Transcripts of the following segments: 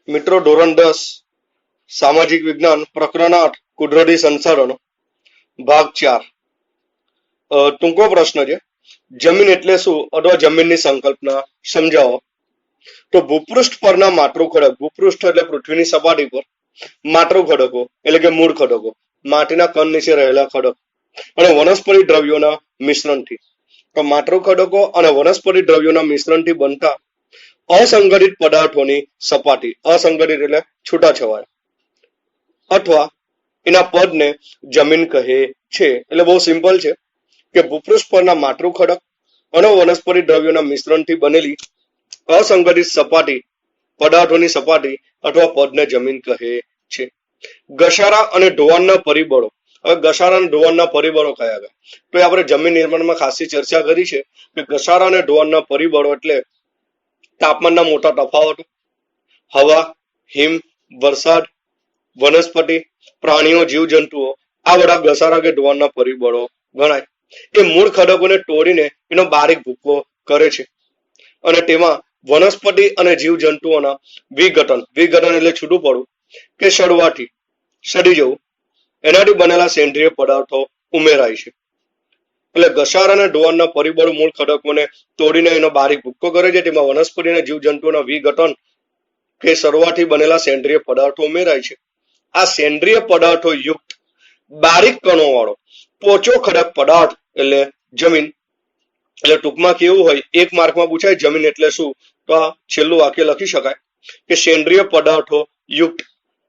મિત્રો ધોરણ 10 સામાજિક વિજ્ઞાન પ્રકરણ 8 કુદરતી સંસાધનો ભાગ 4 ટૂંકો પ્રશ્ન છે જમીન એટલે શું અથવા જમીનની સંકલ્પના સમજાવો. તો ભૂપૃષ્ઠ પરના માતૃ ખડક, ભૂપૃષ્ઠ એટલે પૃથ્વીની સપાટી પર, માતૃ ખડકો એટલે કે મૂળ ખડકો, માટીના કણ નીચે રહેલા ખડક અને વનસ્પતિ દ્રવ્યોના મિશ્રણથી. તો માતૃ ખડકો અને વનસ્પતિ દ્રવ્યોના મિશ્રણથી બનતા અસંગઠિત પદાર્થોની સપાટી, અસંગઠિત એટલે છૂટાછવાયા, અથવા એના પદને જમીન કહે છે. એટલે બહુ સિમ્પલ છે કે ભૂપૃષ્ઠ પરના માતૃ ખડક અને વનસ્પતિ દ્રવ્યોના મિશ્રણથી બનેલી અસંગઠિત સપાટી, પદાર્થોની સપાટી અથવા પદને જમીન કહે છે. ઘસારા અને ધોવાણના પરિબળો. હવે ઘસારા અને ધોવાણના પરિબળો કયા કયા? તો આપણે જમીન નિર્માણમાં ખાસી ચર્ચા કરી છે કે ઘસારા અને ધોવાણના પરિબળો એટલે તાપમાનના મોટા તફાવતો, હવા, હિમ, વરસાદ, વનસ્પતિ, પ્રાણીઓ, જીવજંતુઓ, આ બધા ઘસારા કે ધોવાણના પરિબળો ગણાય. એ મૂળ ખડકોને તોડીને એનો બારીક ભૂક્કો કરે છે અને તેમાં વનસ્પતિ અને જીવજંતુઓના વિઘટન, વિઘટન એટલે છૂટું પડવું કે સડવાથી, સડી જવું, એનાથી બનેલા સેન્દ્રિય પદાર્થો ઉમેરાય છે. એટલે ઘસારા અને ધોવાણના પરિબળો મૂળ ખડકોને તોડીને એનો બારીક ભૂક્કો કરે છે. તેમાં વનસ્પતિ અને જીવજંતુઓના વિઘટન કે સડવાથી બનેલા સેન્દ્રિય પદાર્થો ઉમેરાય છે. આ સેન્દ્રિય પદાર્થો યુક્ત બારીક કણો વાળો પોચો ખડક પદાર્થ એટલે જમીન. એટલે ટૂંકમાં કેવું હોય, એક માર્કમાં પૂછાય જમીન એટલે શું, તો આ છેલ્લું વાક્ય લખી શકાય કે સેન્દ્રિય પદાર્થો યુક્ત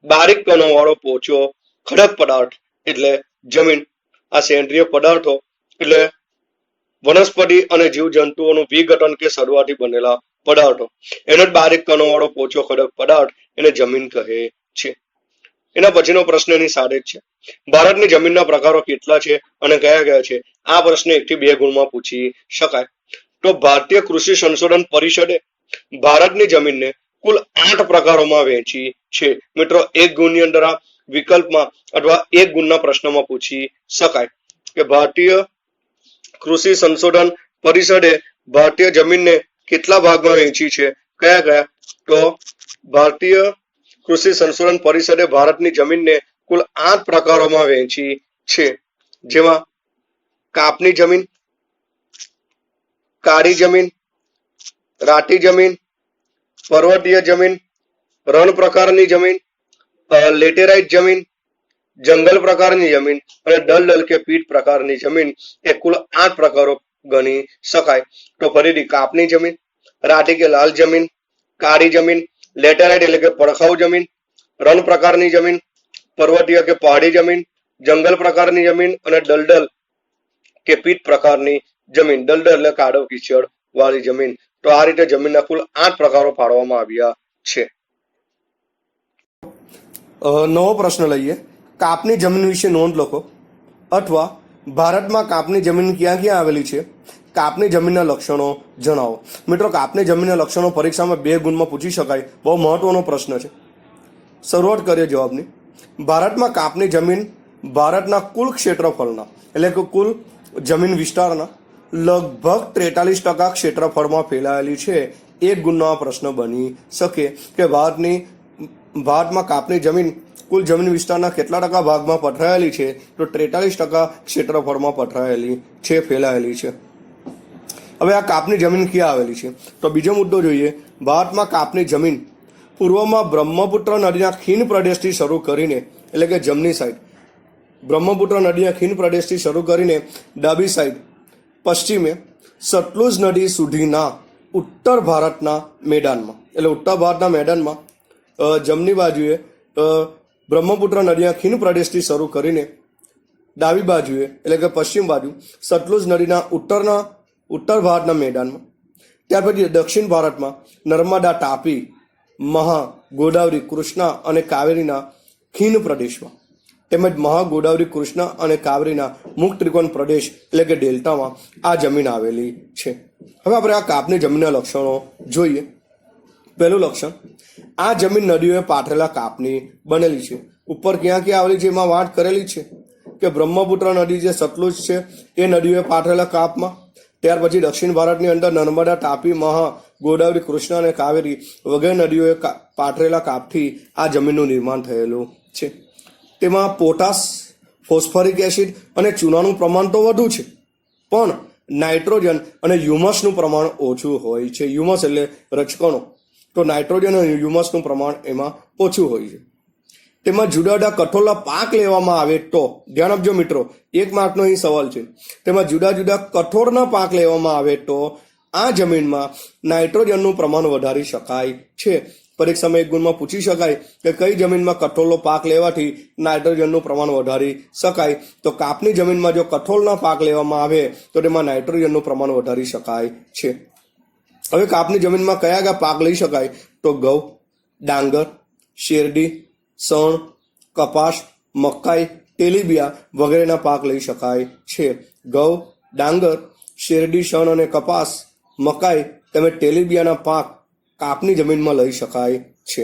બારીક કણો વાળો પોચો ખડક પદાર્થ એટલે જમીન. આ સેન્દ્રિય પદાર્થો એટલે વનસ્પતિ અને જીવજંતુઓનું વિઘટન કે સડવાથી બનેલા પદાર્થો, એનો જ બારીક કણો વાળો પોચો ખડક પદાર્થ એને જમીન કહે છે. એના પછીનો પ્રશ્ન એની સાથે જ છે, ભારતની જમીનના પ્રકારો કેટલા છે અને કયા કયા છે? આ પ્રશ્ન 1 થી 2 ગુણમાં પૂછી શકાય. તો ભારતીય કૃષિ સંશોધન પરિષદે ભારતની જમીનને કુલ 8 પ્રકારોમાં વહેંચી છે. મિત્રો 1 ગુણની અંદર આ વિકલ્પમાં અથવા 1 ગુણના પ્રશ્નમાં પૂછી શકાય કે ભારતીય કૃષિ સંશોધન પરિષદે ભારતીય જમીનને કેટલા ભાગમાં વહેંચી છે, કયા કયા? તો ભારતીય કૃષિ સંશોધન પરિષદે ભારતની જમીનને કુલ 8 પ્રકારોમાં વહેંચી છે. જેમાં કાપની જમીન, કાળી જમીન, રાટી જમીન, પર્વતીય જમીન, રણ પ્રકારની જમીન, લેટેરાઇટ જમીન, જંગલ પ્રકારની જમીન અને દલદલ કે પીટ પ્રકારની જમીન, એ કુલ 8 પ્રકારો ગણી શકાય. તો ફરીથી કાપની જમીન, રાટી કે લાલ જમીન, કાળી જમીન, લેટેરાઇટ એટલે કે પડખાઉ જમીન, રણ પ્રકારની જમીન, પર્વતીય કે પહાડી જમીન, જંગલ પ્રકારની જમીન અને દલદલ કે પીટ પ્રકારની જમીન. દલદલ એટલે કાદવ કીચડ વાળી જમીન. તો આ રીતે જમીનના કુલ 8 પ્રકારો પાડવામાં આવ્યા છે. નવો પ્રશ્ન લઈએ, કાપની જમીન વિશે નોંધ લખો અથવા ભારતમાં કાપની જમીન ક્યાં ક્યાં આવેલી છે, કાપની જમીનના લક્ષણો જણાવો. મિત્રો કાપની જમીનના લક્ષણો પરીક્ષામાં 2 ગુણમાં પૂછી શકાય, બહુ મહત્વનો પ્રશ્ન છે. શરૂઆત કરીએ જવાબની. ભારતમાં કાપની જમીન ભારતના કુલ ક્ષેત્રફળના એટલે કે કુલ જમીન વિસ્તારના લગભગ 43% ક્ષેત્રફળમાં ફેલાયેલી છે. 1 ગુણનો આ પ્રશ્ન બની શકે કે ભારતમાં કાપની જમીન કુલ જમીન વિસ્તારના કેટલા ટકા ભાગમાં પથરાયેલી છે? તો 43% ક્ષેત્રફળમાં પથરાયેલી છે, ફેલાયેલી છે. હવે આ કાપની જમીન ક્યાં આવેલી છે? તો બીજો મુદ્દો જોઈએ. ભારતમાં કાપની જમીન પૂર્વમાં બ્રહ્મપુત્ર નદીના ખીણ પ્રદેશથી શરૂ કરીને એટલે કે જમણી સાઈડ, બ્રહ્મપુત્ર નદીના ખીણ પ્રદેશથી શરૂ કરીને ડાબી સાઈડ પશ્ચિમે સતલુજ નદી સુધીના ઉત્તર ભારતના મેદાનમાં, એટલે ઉત્તર ભારતના મેદાનમાં જમણી બાજુએ બ્રહ્મપુત્ર નદીના ખીણ પ્રદેશથી શરૂ કરીને ડાબી બાજુએ એટલે કે પશ્ચિમ બાજુ સતલુજ નદીના ઉત્તર ભારતના મેદાનમાં, ત્યાર પછી દક્ષિણ ભારતમાં નર્મદા, તાપી, મહા, ગોદાવરી, કૃષ્ણા અને કાવેરીના ખીણ પ્રદેશમાં, તેમજ મહા, ગોદાવરી, કૃષ્ણા અને કાવેરીના મુક્ત ત્રિકોણ પ્રદેશ એટલે કે ડેલ્ટામાં આ જમીન આવેલી છે. હવે આપણે આ કાપની જમીનના લક્ષણો જોઈએ. પહેલું લક્ષણ, આ જમીન નદીઓએ પાથરેલા કાપની બનેલી છે. ઉપર ક્યાં ક્યાં આવેલી છે એમાં વાત કરેલી છે કે બ્રહ્મપુત્ર નદી જે સતલુજ છે એ નદીઓએ પાથરેલા કાપમાં, ત્યાર પછી દક્ષિણ ભારતની અંદર નર્મદા, તાપી, મહા, ગોદાવરી, કૃષ્ણા અને કાવેરી વગેરે નદીઓએ પાથરેલા કાપથી આ જમીનનું નિર્માણ થયેલું છે. તેમાં પોટાશ, ફોસ્ફરિક એસિડ અને ચૂનાનું પ્રમાણ તો વધુ છે, પણ નાઇટ્રોજન અને હ્યુમસનું પ્રમાણ ઓછું હોય છે. હ્યુમસ એટલે રજકણો, તો નાઇટ્રોજન અને હ્યુમસનું પ્રમાણ એમાં ઓછું હોય છે. તેમાં જુદા જુદા કઠોળના પાક લેવામાં આવે તો, ધ્યાન આપજો મિત્રો, 1 માર્કનો અહીં સવાલ છે. તેમાં જુદા જુદા કઠોળના પાક લેવામાં આવે તો આ જમીનમાં નાઇટ્રોજનનું પ્રમાણ વધારી શકાય છે. પરીક્ષામાં 1 ગુણમાં પૂછી શકાય કે કઈ જમીનમાં કઠોળનો પાક લેવાથી નાઇટ્રોજનનું પ્રમાણ વધારી શકાય, તો કાપની જમીનમાં જો કઠોળના પાક લેવામાં આવે તો તેમાં નાઇટ્રોજનનું પ્રમાણ વધારી શકાય છે. હવે કાપની જમીનમાં કયા કયા પાક લઈ શકાય, તો ઘઉં, ડાંગર, શેરડી, શણ, કપાસ, મકાઈ, તેલીબિયા વગેરેના પાક લઈ શકાય છે. ઘઉં, ડાંગર, શેરડી, શણ અને કપાસ, મકાઈ તેમજ તેલીબિયાના પાક કાપની જમીનમાં લઈ શકાય છે.